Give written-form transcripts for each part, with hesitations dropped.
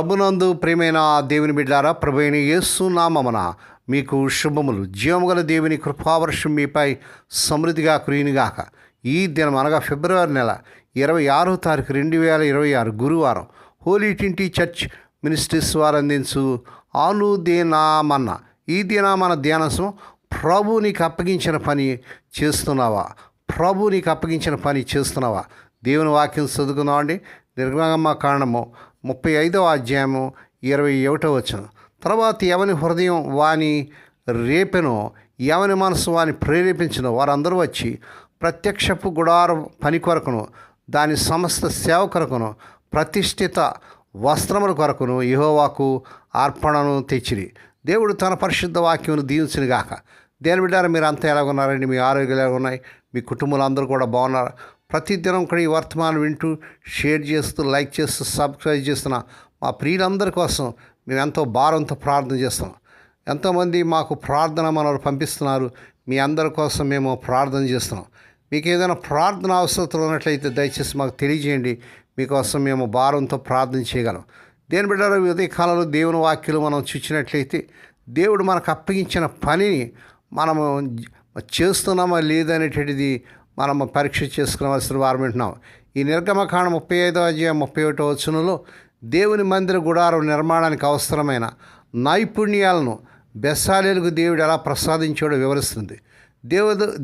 ప్రభునందు ప్రియమైన దేవుని బిడ్డారా, ప్రభు అయిన యేసు నామమున మీకు శుభములు. జీవముగల దేవుని కృపావర్షం మీపై సమృద్ధిగా కురియునుగాక. ఈ దినం అనగా ఫిబ్రవరి నెల 26వ తారీఖు 2026 గురువారం హోలీ ట్రినిటీ చర్చ్ మినిస్ట్రీస్ వారు అందించు అనుదినమన్న ఈ దినమన ధ్యానం. ప్రభు నీకు అప్పగించిన పని చేస్తున్నావా? ప్రభు నీకు అప్పగించిన పని చేస్తున్నావా? దేవుని వాక్యం చదువుకుందామండి. నిర్గమకాండము 35వ అధ్యాయము 21వ వచనం. తర్వాత ఎవని హృదయం వాని రేపెనో, ఎవని మనసు వాని ప్రేరేపించినో వారందరూ వచ్చి ప్రత్యక్షపు గుడారం పని కొరకును, దాని సమస్త సేవ కొరకును, ప్రతిష్ఠిత వస్త్రముల కొరకును యెహోవాకు అర్పణను తెచ్చిరి. దేవుడు తన పరిశుద్ధ వాక్యమును దీవించునుగాక. దేని బిడ్డారా, మీరు అంతా ఎలాగున్నారండి? మీ ఆరోగ్యాలు ఎలా ఉన్నాయి? మీ కుటుంబాలు అందరూ కూడా బాగున్నారు? ప్రతిదినం కూడా ఈ వర్తమానం వింటూ షేర్ చేస్తూ లైక్ చేస్తూ సబ్స్క్రైబ్ చేస్తున్న మా ప్రియులందరి కోసం మేము ఎంతో భారంతో ప్రార్థన చేస్తున్నాం. ఎంతోమంది మాకు ప్రార్థన మనల్ని పంపిస్తున్నారు. మీ అందరి కోసం మేము ప్రార్థన చేస్తున్నాం. మీకు ఏదైనా ప్రార్థన అవసరం ఉన్నట్లయితే దయచేసి మాకు తెలియజేయండి. మీకోసం మేము భారంతో ప్రార్థన చేయగలం. దేని బిడ్డల ఉదయ కాలంలో దేవుని వాక్యాలు మనం చూసినట్లయితే దేవుడు మనకు అప్పగించిన పనిని మనము చేస్తున్నామా లేదనేటువంటిది మనము పరీక్ష చేసుకోవాల్సిన వారం వింటున్నాం. ఈ నిర్గమకాండం 35వ అధ్యాయం 31వ వచనంలో దేవుని మందిర గుడారం నిర్మాణానికి అవసరమైన నైపుణ్యాలను బెస్సాలేలుకు దేవుడు ఎలా ప్రసాదించాడో వివరిస్తుంది.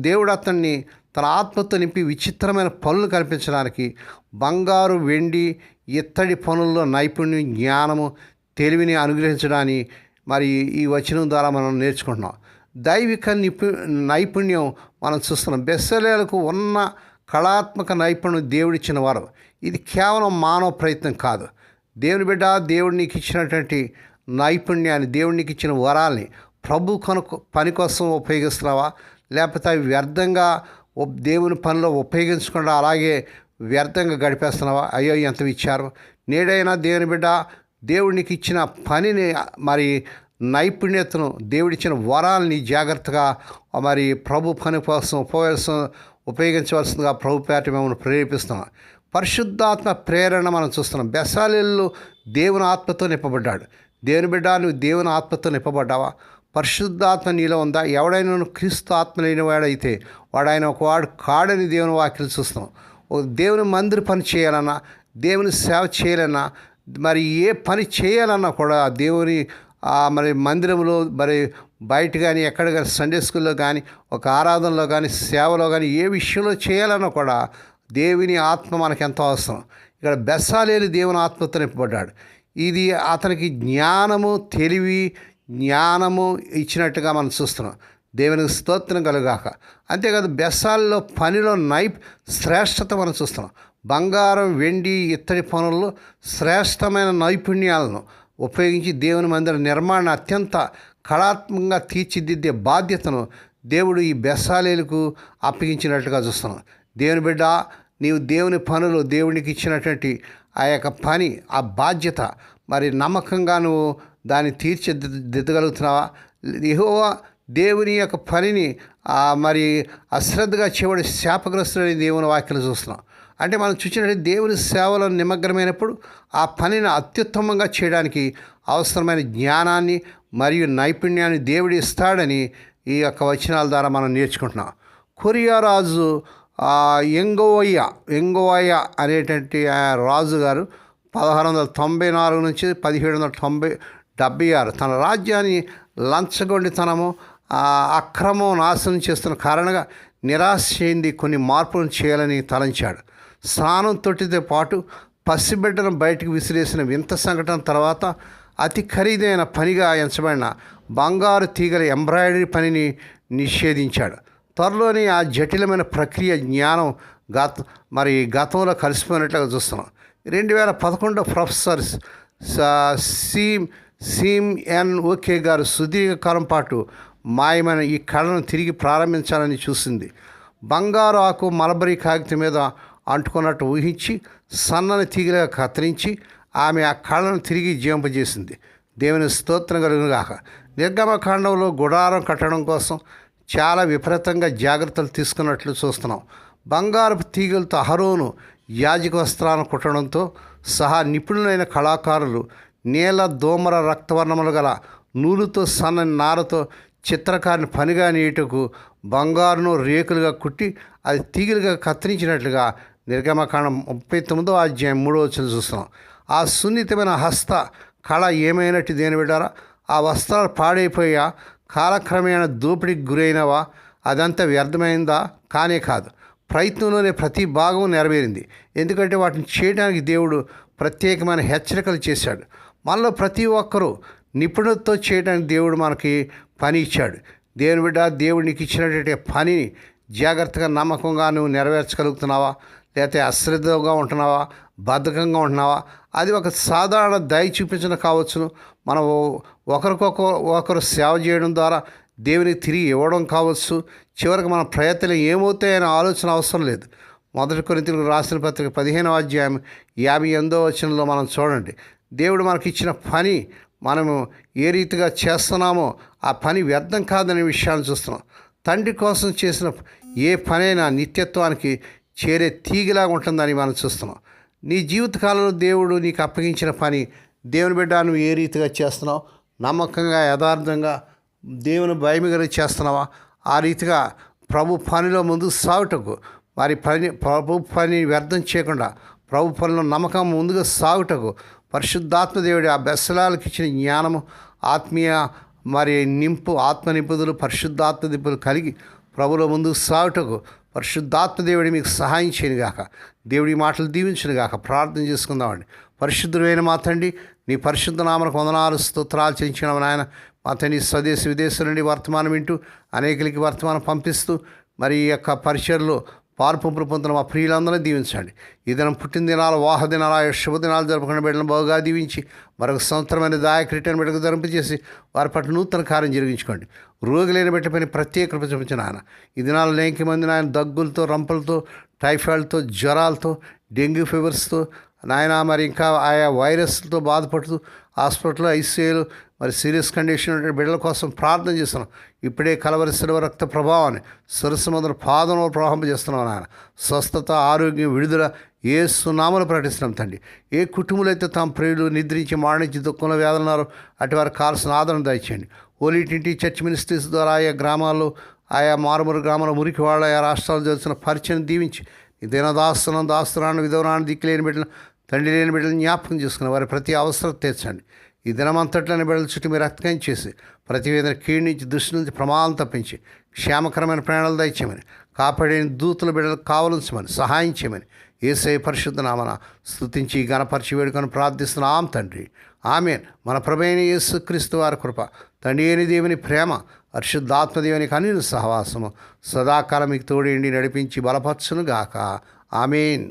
దేవుడు అతన్ని తన ఆత్మతో నింపి విచిత్రమైన పనులు కనిపించడానికి బంగారు, వెండి, ఇత్తడి పనుల్లో నైపుణ్యం, జ్ఞానము, తెలివిని అనుగ్రహించడాన్ని మరి ఈ వచనం ద్వారా మనం నేర్చుకుంటున్నాం. దైవిక నైపుణ్యం మనం చూస్తున్నాం. బెస్సలేలకు ఉన్న కళాత్మక నైపుణ్యం దేవుడిచ్చిన వరం. ఇది కేవలం మానవ ప్రయత్నం కాదు. దేవుని బిడ్డ, దేవుడు నీకు ఇచ్చినటువంటి నైపుణ్యాన్ని, దేవుడు నీకు ఇచ్చిన వరాల్ని ప్రభు పని కోసం ఉపయోగిస్తున్నావా? లేకపోతే అవి వ్యర్థంగా దేవుని పనిలో ఉపయోగించకుండా అలాగే వ్యర్థంగా గడిపేస్తున్నావా? అయ్యో ఎంత ఇచ్చారు. నేడైనా దేవుని బిడ్డ, దేవుడు నీకు ఇచ్చిన పనిని మరి నైపుణ్యతను, దేవుడిచ్చిన వరాలని జాగ్రత్తగా మరి ప్రభు పని కోసం ఉపయోగించవలసిందిగా ప్రభు పేట మేము ప్రేరేపిస్తున్నాం. పరిశుద్ధాత్మ ప్రేరణ మనం చూస్తున్నాం. బెస్సాలేలు దేవుని ఆత్మతో నింపబడ్డాడు. దేవుని బిడ్డ, నువ్వు దేవుని ఆత్మతో నింపబడ్డావా? పరిశుద్ధాత్మ నీలో ఉందా? ఎవడైనా క్రీస్తు ఆత్మ లేని వాడైతే వాడు ఆయన ఒకవాడు కాడని దేవుని వాక్యం చూస్తున్నాం. దేవుని మందిర పని చేయాలన్నా, దేవుని సేవ చేయాలన్నా, మరి ఏ పని చేయాలన్నా కూడా దేవుని మరి మందిరంలో, మరి బయట కానీ ఎక్కడ కానీ, సండే స్కూల్లో కానీ, ఒక ఆరాధనలో కానీ, సేవలో కానీ, ఏ విషయంలో చేయాలన్నా కూడా దేవుని ఆత్మ మనకు ఎంతో అవసరం. ఇక్కడ బెస్సాలేలు దేవుని ఆత్మతో నింపబడ్డాడు. ఇది అతనికి జ్ఞానము, తెలివి, జ్ఞానము ఇచ్చినట్టుగా మనం చూస్తున్నాం. దేవునికి స్తోత్రం కలుగాక. అంతేకాదు బెస్సాలలో పనిలో శ్రేష్టత మనం చూస్తున్నాం. బంగారం, వెండి, ఇత్తడి పనుల్లో శ్రేష్టమైన నైపుణ్యాలను ఉపయోగించి దేవుని మందిర నిర్మాణాన్ని అత్యంత కళాత్మకంగా తీర్చిదిద్దే బాధ్యతను దేవుడు ఈ బెస్సాలేలకు అప్పగించినట్లుగా చూస్తున్నాం. దేవుని బిడ్డ, నీవు దేవుని పనులు, దేవునికి ఇచ్చినటువంటి ఆ యొక్క పని, ఆ బాధ్యత మరి నమ్మకంగా నువ్వు దాన్ని తీర్చిదిద్దగలుగుతున్నావా? యెహోవా దేవుని యొక్క పనిని మరి అశ్రద్ధగా చివరి శాపగ్రస్తుడని దేవుని వాక్యలు చూస్తున్నాం. అంటే మనం చూసినట్టు దేవుని సేవలో నిమగ్నమైనప్పుడు ఆ పనిని అత్యుత్తమంగా చేయడానికి అవసరమైన జ్ఞానాన్ని మరియు నైపుణ్యాన్ని దేవుడు ఇస్తాడని ఈ యొక్క వచనాల ద్వారా మనం నేర్చుకుంటున్నాం. కొరియా రాజు ఎంగోవయ్య అనేటువంటి రాజు గారు 1694 నుంచి 1776 తన రాజ్యాన్ని లంచగొండితనము, అక్రమం, నాశనం చేస్తున్న కారణంగా నిరాశ చెంది కొన్ని మార్పులను చేయాలని తలంచాడు. స్నానం తొట్టితో పాటు పసిబిడ్డను బయటకు విసిరేసిన వింత సంఘటన తర్వాత అతి ఖరీదైన పనిగా ఎంచబడిన బంగారు తీగల ఎంబ్రాయిడరీ పనిని నిషేధించాడు. త్వరలోని ఆ జటిలమైన ప్రక్రియ జ్ఞానం గతంలో కలిసిపోయినట్లుగా చూస్తున్నాం. 2011 ప్రొఫెసర్ CMNOK గారు సుదీర్ఘకాలం పాటు మాయమైన ఈ కళను తిరిగి ప్రారంభించాలని చూసింది. బంగారు ఆకు మలబరీ కాగితం మీద అంటుకున్నట్టు ఊహించి సన్నని తీగలుగా కత్తిరించి ఆమె ఆ కళను తిరిగి జీవింపజేసింది. దేవుని స్తోత్రం కలుగునుగాక. నిర్గమకాండంలో గుడారం కట్టడం కోసం చాలా విపరీతంగా జాగ్రత్తలు తీసుకున్నట్లు చూస్తున్నాం. బంగారపు తీగలతో అహరోను యాజక వస్త్రాలను కుట్టడంతో సహా నిపుణులైన కళాకారులు నీల దోమర రక్తవర్ణములు గల నూలుతో సన్నని నారతో చిత్రకారిని పనిగా నీటుకు బంగారును రేకులుగా కుట్టి అది తీగలుగా కత్తిరించినట్లుగా నిర్గమకాండం 39వ అధ్యాయం 3వ వచనం చూస్తున్నాం. ఆ సున్నితమైన హస్త కళ ఏమైనట్టు దేని బిడ్డారా? ఆ వస్త్రాలు పాడైపోయా, కాలక్రమేణా దోపిడికి గురైనవా? అదంతా వ్యర్థమైందా? కానే కాదు. ప్రయత్నంలోనే ప్రతి భాగం నెరవేరింది. ఎందుకంటే వాటిని చేయడానికి దేవుడు ప్రత్యేకమైన హెచ్చరికలు చేశాడు. మనలో ప్రతి ఒక్కరూ నిపుణతతో చేయడానికి దేవుడు మనకి పని ఇచ్చాడు. దేవుని బిడ్డ, దేవుడు నీకు ఇచ్చినటువంటి పనిని జాగ్రత్తగా నమ్మకంగా నువ్వు నెరవేర్చగలుగుతున్నావా? లేకపోతే అశ్రద్ధగా ఉంటున్నావా? బద్ధకంగా ఉంటున్నావా? అది ఒక సాధారణ దయ చూపించడం కావచ్చును. మనం ఒకరు సేవ చేయడం ద్వారా దేవునికి తిరిగి ఇవ్వడం కావచ్చు. చివరికి మన ప్రయత్నం ఏమవుతాయనే ఆలోచన అవసరం లేదు. 1 కొరింథీయులకు రాసిన పత్రిక 15వ అధ్యాయం 58వ వచనంలో మనం చూడండి. దేవుడు మనకి ఇచ్చిన పని మనము ఏ రీతిగా చేస్తున్నామో ఆ పని వ్యర్థం కాదనే విషయాన్ని చూస్తున్నాం. తండ్రి కోసం చేసిన ఏ పనైనా నిత్యత్వానికి చేరే తీగిలాగా ఉంటుందని మనం చూస్తున్నాం. నీ జీవితకాలంలో దేవుడు నీకు అప్పగించిన పని దేవుని బిడ్డ నువ్వు ఏ రీతిగా చేస్తున్నావు? నమ్మకంగా, యథార్థంగా, దేవుని భయమిగలి చేస్తున్నావా? ఆ రీతిగా ప్రభు పనిలో ముందుకు సాగుటకు, ప్రభు పని వ్యర్థం చేయకుండా ప్రభు పనిలో నమ్మకం ముందుగా సాగుటకు పరిశుద్ధాత్మ దేవుడి ఆ బెస్సలాలకు ఇచ్చిన జ్ఞానము, ఆత్మీయ ఆత్మ నింపుదలు, పరిశుద్ధాత్మ నింపుదలు కలిగి ప్రభులో ముందుకు సాగుటకు పరిశుద్ధాత్మ దేవుడి మీకు సహాయం చేయను గాక. దేవుడి మాటలు దీవించును గాక. ప్రార్థన చేసుకుందామండి. పరిశుద్ధుడైన మా తండ్రి, నీ పరిశుద్ధ నామకు వందనాలు స్తోత్రాలు చెల్లించిన నాయన. మా తండ్రి స్వదేశ విదేశాల నుండి వర్తమానం వింటూ అనేకులకి వర్తమానం పంపిస్తూ ఈ యొక్క పరిచయలో పాల్పంపులు పొందుతున్న మా ప్రియులందరూ దీవించండి. ఈ దినం పుట్టిన దినాలు, వాహ దినాలు, శుభదినాలు జరుపుకున్న బిడ్డలను బాగా దీవించి మరొక సంవత్సరమైన దాయక్రీటను బిడ్డకు ధరింపజేసి వారి పట్ల నూతన కార్యం జరిగించుకోండి. రోగులైన బిడ్డపైన ప్రత్యేక కృప చూపించిన ఆయన. ఈ దినాలు అనేక మంది నాయన దగ్గులతో, రంపలతో, టైఫాయిడ్తో, జ్వరాలతో, డెంగ్యూ ఫీవర్స్తో నాయన ఇంకా ఆయా వైరస్లతో బాధపడుతూ హాస్పిటల్లో, ఐసీయూలు సీరియస్ కండిషన్ బిడ్డల కోసం ప్రార్థన చేస్తున్నాం. ఇప్పుడే కలవరి శిలువ రక్త ప్రభావాన్ని సరస్సు మొదలు పాదంలో ప్రవహింపజేస్తున్నాం నాయన. స్వస్థత, ఆరోగ్యం, విడుదల యేసు నామములో ప్రకటిస్తున్నాం తండ్రి. ఏ కుటుంబంలో అయితే తమ ప్రియులు నిద్రించి మరణించి దుఃఖంలో వేదలున్నారో అటు వారికి కావాల్సిన ఆదరణ దయచేయండి. ఓలీ టింటి చర్చ్ మినిస్ట్రీస్ ద్వారా ఆయా గ్రామాల్లో, ఆయా మారుమూరు గ్రామాల మురికి వాళ్ళ ఆయా రాష్ట్రాలు జరుగుతున్న పరిచయం దీవించి ఈ దాస్తురాన్ని విధవరాన్ని దిక్కులేని బిడ్డలు, తండ్రి లేని బిడ్డలను జ్ఞాపకం చేసుకుని వారి ప్రతి అవసరం తీర్చండి. ఈ దినమంతట్లోని బిడ్డల చుట్టూ మీరు రక్తం చేసి ప్రతి విధంగా కీడు నుంచి, దృష్టి నుంచి ప్రమాదం తప్పించి క్షేమకరమైన ప్రాణాలు దయచేయమని, కాపాడే దూతల బిడ్డలకు కావలసిమని సహాయం చేయమని యేసయ్య పరిశుద్ధ నామన స్తుతించి గణపరిచి వేడుకొని ప్రార్థిస్తున్నాం తండ్రి. ఆమేన్. మన ప్రభువైన యేసుక్రీస్తు వారి కృప, తండ్రి అయిన దేవుని ప్రేమ, పరిశుద్ధాత్మ దేవుని కన్నుల సహవాసము సదాకాలం మీకు తోడేండి నడిపించి బలపరచును గాక. ఆమేన్.